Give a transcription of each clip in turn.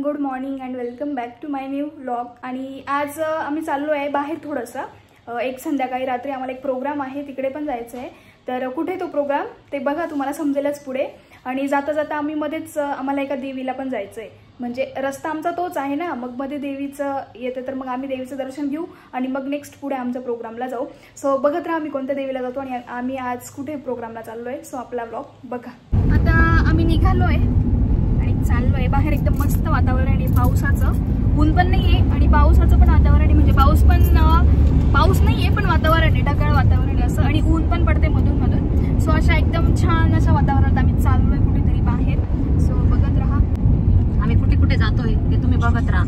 Good morning and welcome back to my new vlog. आणि आज आम्ही चाललो आहे बाहेर थोडंसं. एक संध्याकाळी रात्री आम्हाला एक प्रोग्राम आहे, तिकडे पण जायचं आहे. तर कुठे तो प्रोग्राम ते बघा, तुम्हाला समजेलच पुढे. आणि जाता जाता आम्ही मध्येच आम्हाला एका देवीला पण जायचं आहे. म्हणजे रस्ता आमचा तोच आहे ना, मग मध्ये देवीचं येते तर मग आम्ही देवीचं दर्शन घेऊ आणि मग नेक्स्ट पुढे आमच्या प्रोग्रामला जाऊ. सो बघत राहा आम्ही कोणत्या देवीला जातो आणि आम्ही आज कुठे प्रोग्रामला चाललो आहे. सो आपला व्लॉग बघा. आता आम्ही निघालो आहे आणि चाललो आहे बाहेर. एकदम मस्त वातावरण आहे, पावसाचं ऊन पण नाही आहे आणि पावसाचं पण वातावरण आहे. म्हणजे पाऊस नाही आहे पण वातावरण आहे, ढगाळ वातावरण आहे असं. आणि ऊन पण पडते मधून मधून. सो अशा एकदम छान अशा वातावरणात आम्ही चाललोय कुठेतरी बाहेर. सो बघत राहा आम्ही कुठे कुठे जातोय ते तुम्ही बघत राहा.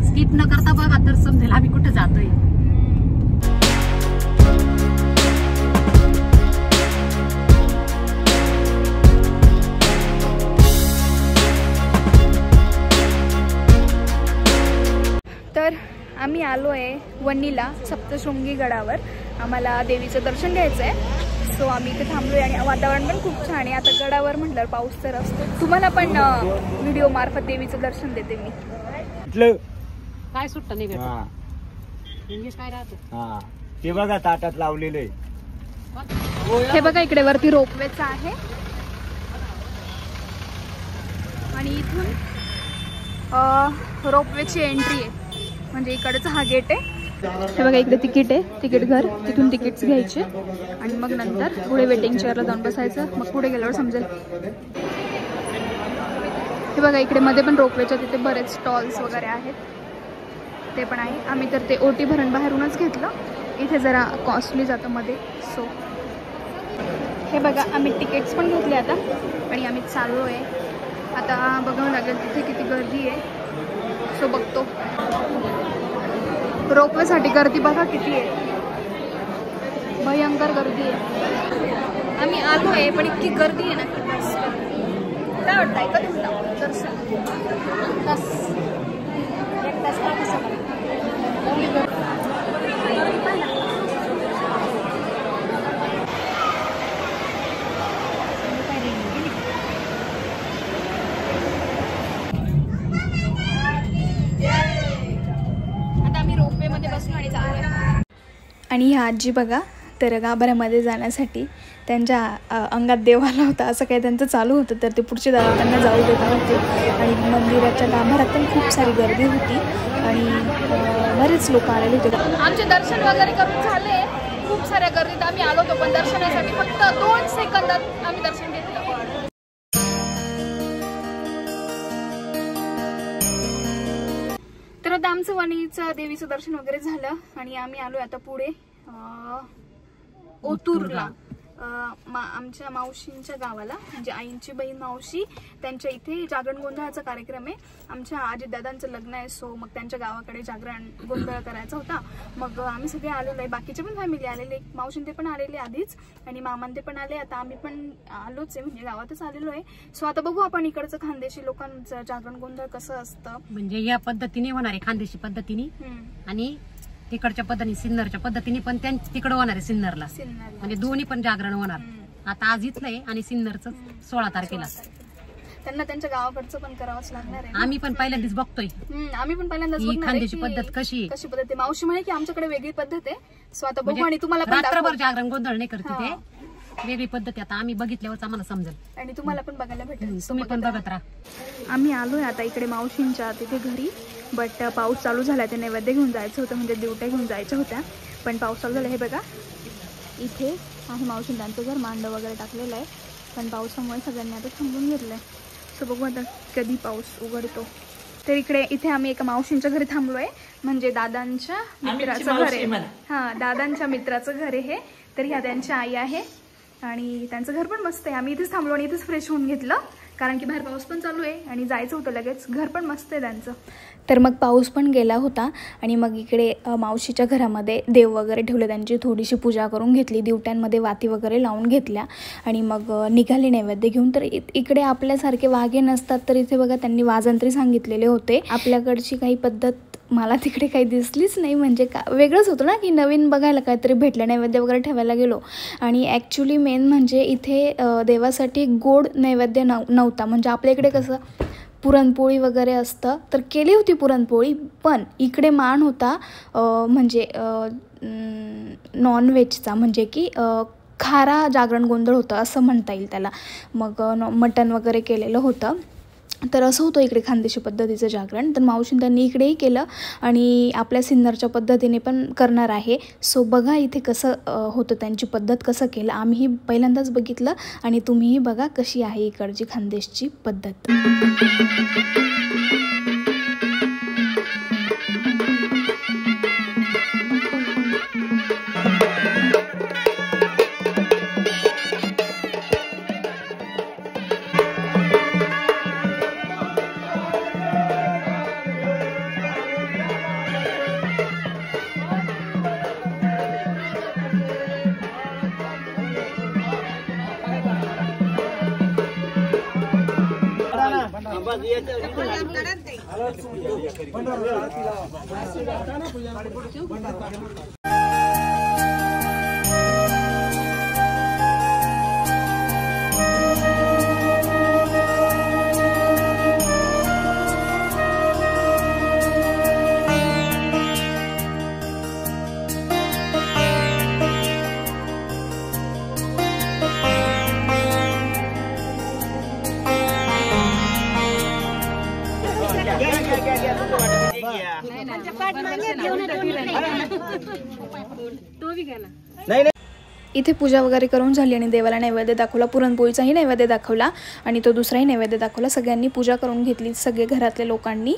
स्किप न करता बघा तर समजेल आम्ही कुठे जातोय. तर आम्ही आलो आहे वणीला सप्तशृंगी गडावर. आम्हाला देवीचं दर्शन घ्यायचं आहे. सो आम्ही इथे थांबलोय आणि वातावरण पण खूप छान आहे. आता गडावर म्हटल्यावर पाऊस तर असतो. तुम्हाला पण व्हिडिओ मार्फत देवीचं दर्शन देते मी. काय सुट्ट नाही काय राहत ते बघा ताटात लावलेलं आहे. हे बघा इकडे वरती रोपवेचं आहे आणि इथून रोपवेची एंट्री आहे. म्हणजे इकडचा हा गेट आहे. हे बघा इकडे तिकीट आहे, तिकीट घर. तिथून तिकीट्स घ्यायचे आणि मग नंतर पुढे वेटिंग चेअरला जाऊन बसायचं. मग पुढे गेल्यावर समजेल. हे बघा इकडे मध्ये पण रोपवेच्या तिथे बरेच स्टॉल्स वगैरे आहेत, ते पण आहे. आम्ही तर ते ओटी भरण बाहेरूनच घेतलं. इथे जरा कॉस्टली जातं मध्ये. सो हे बघा आम्ही तिकीट्स पण घेतले आता आणि आम्ही चाललो आहे. आता बघावं लागेल तिथे किती गर्दी आहे. सो बघतो. रोपवेसाठी गर्दी बघा किती आहे, भयंकर गर्दी आहे. आम्ही आलो आहे पण इतकी गर्दी आहे ना. काय वाटतंय का तुम्हाला दर्शन? एक तास आणि ह्या आजी बघा तर गाभाऱ्यामध्ये जाण्यासाठी त्यांच्या अंगात देव आला होता असं काही त्यांचं चालू होतं. तर ते पुढचे दादा त्यांना जाऊ देत होते. आणि मंदिराच्या गाभाऱ्यात पण खूप सारी गर्दी होती आणि बरेच लोक आलेले होते. आमचे दर्शन वगैरे करून झाले. खूप साऱ्या गर्दीत आम्ही आलो होतो पण दर्शनासाठी फक्त 2 सेकंदात आम्ही दर्शन घेतलं. तर आता आमचं वणीचं देवीचं दर्शन वगैरे झालं आणि आम्ही आलोय आता पुढे ओतूरला. आमच्या मावशींच्या गावाला, म्हणजे आईंची बहीण मावशी, त्यांच्या इथे जागरण गोंधळाचा कार्यक्रम आहे. आमच्या आजीदादांचं लग्न आहे. सो मग त्यांच्या गावाकडे जागरण गोंधळ करायचा होता. मग आम्ही सगळे आलेलो आहे. बाकीचे पण फॅमिली आलेले, मावशींते पण आलेले आधीच आणि मामांते पण आले. आता आम्ही पण आलोच आहे, म्हणजे गावातच आलेलो आहे. सो आता बघू आपण इकडचं खानदेशी लोकांचं जागरण गोंधळ कसं असतं. म्हणजे या पद्धतीने होणार आहे, खानदेशी पद्धतीने आणि तिकडच्या पद्धतीने सिन्नरच्या पद्धतीने पण तिकडं होणार आहे. सिन्नरला म्हणजे दोन्ही पण जागरण होणार. आता आज इथलं आहे आणि सिन्नरचं 16 तारखेला. त्यांना त्यांच्या गावाकडचं पण करावंच लागणार आहे. आम्ही पण पहिल्यांदाच बघतोय. आम्ही पण पहिल्यांदाच बघणार खानदेशी पद्धत कशी पद्धत. मावशी म्हणे की आमच्याकडे वेगळी पद्धत आहे. सो आता बघू आणि तुम्हाला पण रात्रभर जागरण गोंधळ नाही करते, ते वेगळी पद्धत. आता आम्ही बघितल्यावर आम्हाला समजेल आणि तुम्हाला पण बघायला भेटेल. तुम्ही पण बघत राहा. आम्ही आलोय आता इकडे मावशींच्या तिथे घरी. बट पाऊस चालू झाला. ते नैवेद्य घेऊन जायचं होतं, म्हणजे दिवट्या घेऊन जायच्या होत्या पण पाऊस चालू झाला. हे बघा इथे आहे मावशीं त्यांचं घर. मांडव वगैरे टाकलेलं आहे पण पावसामुळे सगळ्यांनी आता थांबून घेतलंय. सो बघू आता कधी पाऊस उघडतो. तर इथे आम्ही एका मावशींच्या घरी थांबलोय, म्हणजे दादांच्या मित्राचं घर आहे. दादांच्या मित्राचं घर आहे हे. तर ह्या त्यांच्या आई आहे आणि त्यांचं घर पण मस्त आहे. आम्ही इथेच थांबलो आणि इथेच फ्रेश होऊन घेतलं कारण की बाहेर पाऊस पण चालू आहे आणि जायचं होतं लगेच. घर पण मस्त आहे त्यांचं. तर मग पाऊस पण गेला होता आणि मग इकडे मावशीच्या घरामध्ये देव वगैरे ठेवले, त्यांची थोडीशी पूजा करून घेतली, दिवट्यांमध्ये वाती वगैरे लावून घेतल्या आणि मग निघाले नैवेद्य घेऊन. तर इकडे आपल्यासारखे वाघे नसतात, तर इथे बघा त्यांनी वाजंत्री सांगितलेले होते. आपल्याकडची काही पद्धत मला तिकडे काही दिसलीच नाही, म्हणजे का वेगळंच होतं ना की नवीन बघायला काहीतरी भेटलं. नैवेद्य वगैरे ठेवायला गेलो आणि ॲक्च्युली मेन म्हणजे इथे देवासाठी गोड नैवेद्य नव्हता. म्हणजे आपल्या इकडे कसं पुरणपोळी वगैरे असतं, तर केली होती पुरणपोळी, पण इकडे मान होता म्हणजे नॉनव्हेजचा, म्हणजे की खारा जागरण गोंधळ होतं असं म्हणता येईल त्याला. मग मटण वगैरे केलेलं होतं. तर असं होतं इकडे खानदेशी पद्धतीचं जागरण. तर मावशीन त्यांनी इकडेही केलं आणि आपल्या सिन्नरच्या पद्धतीने पण करणार आहे. सो बघा इथे कसं होतं, त्यांची पद्धत कसं केलं. आम्हीही पहिल्यांदाच बघितलं आणि तुम्हीही बघा कशी आहे इकडची खानदेशची पद्धत. इथे पूजा वगैरे करून झाली आणि देवाला नैवेद्य दाखवला, पुरणपोळीचाही नैवेद्य दाखवला आणि तो दुसराही नैवेद्य दाखवला. सगळ्यांनी पूजा करून घेतली, सगळे घरातल्या लोकांनी.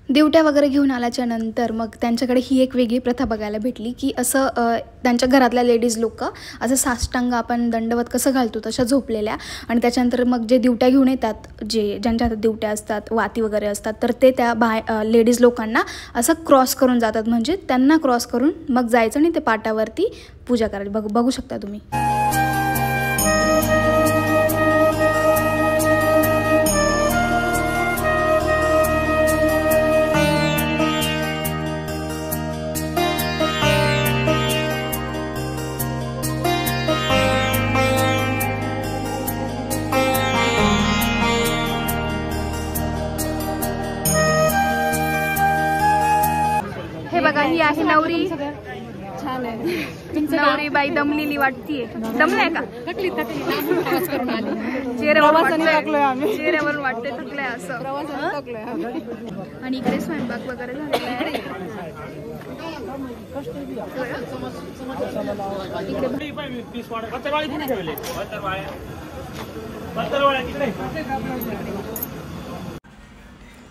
दिवट्या वगैरे घेऊन आल्याच्या नंतर मग त्यांच्याकडे ही एक वेगळी प्रथा बघायला भेटली की असं त्यांच्या घरातल्या लेडीज लोक असं साष्टांग आपण दंडवत कसं घालतो तशा झोपलेल्या, आणि त्याच्यानंतर मग जे दिवट्या घेऊन येतात, ज्यांच्या हातात दिवट्या असतात, वाती वगैरे असतात, तर ते त्या लेडीज लोकांना असं क्रॉस करून जातात, म्हणजे त्यांना क्रॉस करून मग जायचं आणि ते पाटावरती पूजा करायची. बघू शकता तुम्ही. बघा ही आहे नवरी. छान आहे नवरी बाई दमलेली वाटतीये. दमलाय का? चेहऱ्यावरून वाटते थकलंय असं. आणि इकडे स्वयंपाक वगैरे झालेला आहे.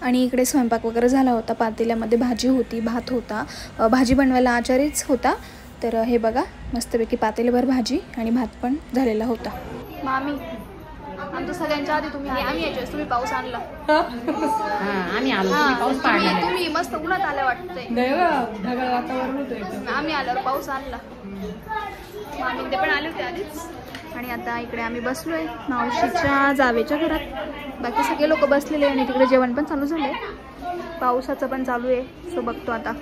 आणि इकडे स्वयंपाक वगैरे झाला होता. पातेल्यामध्ये भाजी होती, भात होता. भाजी बनवायला आचारीच होता. तर हे बघा मस्तपैकी पातेल्याभर भाजी आणि भात पण झालेला होता. मामी आमच्या सगळ्यांच्या आधी तुम्ही आम्ही यायचो, तुम्ही पाऊस आणला. आम्ही आलो, पाऊस पाडला. तुम्ही मस्त उन्हात आल्या वाटतंय. ढगाळ वातावरण होतं. आम्ही आल्यावर पाऊस आणला. मामी ते पण आले होते आधीच. आणि आता इकडे आम्ही बसलोय मावशीच्या जावेच्या घरात. बाकी सगळे लोक बसलेले आणि तिकडे जेवण पण चालू झालंय. पावसाचं पण चालू आहे. सो बघतो आता.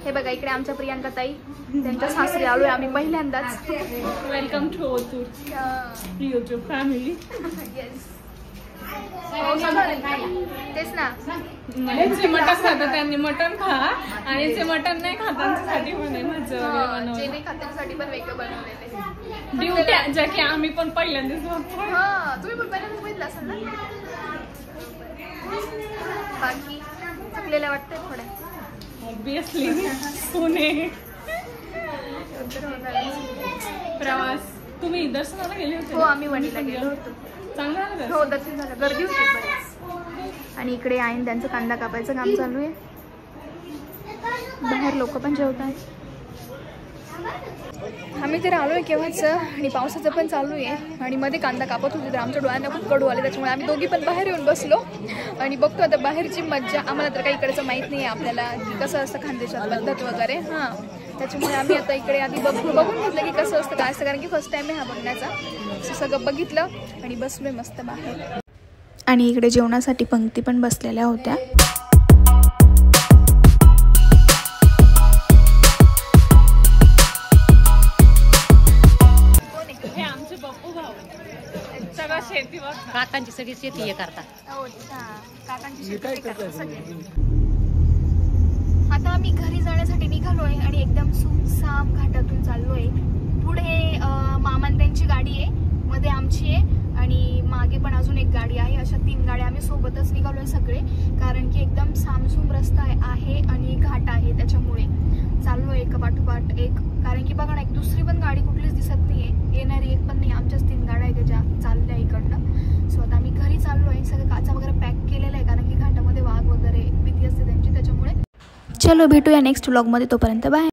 हे बघा इकडे आमच्या प्रियांका ताई, त्यांच्या सासरी आलोय आम्ही पहिल्यांदाच. Welcome to Otur YouTube family. तेच ना, जे मटण खातात त्यांनी मटण खा, आणि जे मटण नाही खात त्यांच्यासाठी म्हणे माझं जे नाही खात त्यांच्यासाठी पण वेगळं बनवलेले ड्युट्या, ज्या की आम्ही पण पहिल्यांदाच बघतो. हा, तुम्ही पण पहिल्यांदाच बघितलं असेल ना. बाकी थकलेल्या वाटतंय थोड्या. ऑब्विसली पुणे प्रवास. तुम्ही दर्शनाला गेले होते? हो, आम्ही वणीला गेलो होतो. चांगलं झालं. हो, दर्शन झालं. गर्दी होती बरीच. आणि इकडे आईन त्यांचं कांदा कापायचं काम चालू आहे. बाहेर लोक पण जेवत आहेत. आम्ही तर आलोय केव्हाच, आणि पावसाचं पण चालू आहे. आणि मध्ये कांदा कापत होते तर आमच्या डोळ्यांना खूप कडू आले, त्याच्यामुळे आम्ही दोघी पण बाहेर येऊन बसलो आणि बघतो आता बाहेरची मज्जा. आम्हाला तर काही इकडचं माहीत नाही आहे आपल्याला की कसं असतं खानदेशात पद्धत वगैरे. हां, त्याच्यामुळे आम्ही आता इकडे आधी बघून घेतलं की कसं असतं काय असतं, कारण की फर्स्ट टाईम आहे हा बघण्याचा. असं सगळं बघितलं आणि बसलोय मस्त बाहेर. आणि इकडे जेवणासाठी पंक्ती पण बसलेल्या होत्या. हे आमचे बप्पू भाऊ सगळं शेती बघतात. काकांची सगळी शेती हे करतात. काकांची शेती करतात सगळे. आता आम्ही घरी जाण्यासाठी निघालोय आणि एकदम सुमसाम घाटातून चाललोय. पुढे मामान त्यांची गाडी आहे, मध्ये आमची आहे आणि मागे पण अजून एक गाडी आहे. अशा 3 गाड्या आम्ही सोबतच निघालोय सगळे, कारण की एकदम सामसूम रस्ता आहे आणि घाट आहे, त्याच्यामुळे चाललोय एका पाठोपाठ एक. कारण की बघा ना, एक दुसरी पण गाडी कुठलीच दिसत नाहीये, येणारी एक पण नाही. आमच्याच 3 गाड्या आहेत ज्या चालल्या इकडनं. सो आता आम्ही घरी चाललोय. सगळं काचा वगैरे पॅक केलेला आहे, कारण की घाटामध्ये वाघ वगैरे भीती असते त्यांची, त्याच्यामुळे. चलो भेटूया नेक्स्ट व्लॉगमध्ये. तोपर्यंत बाय.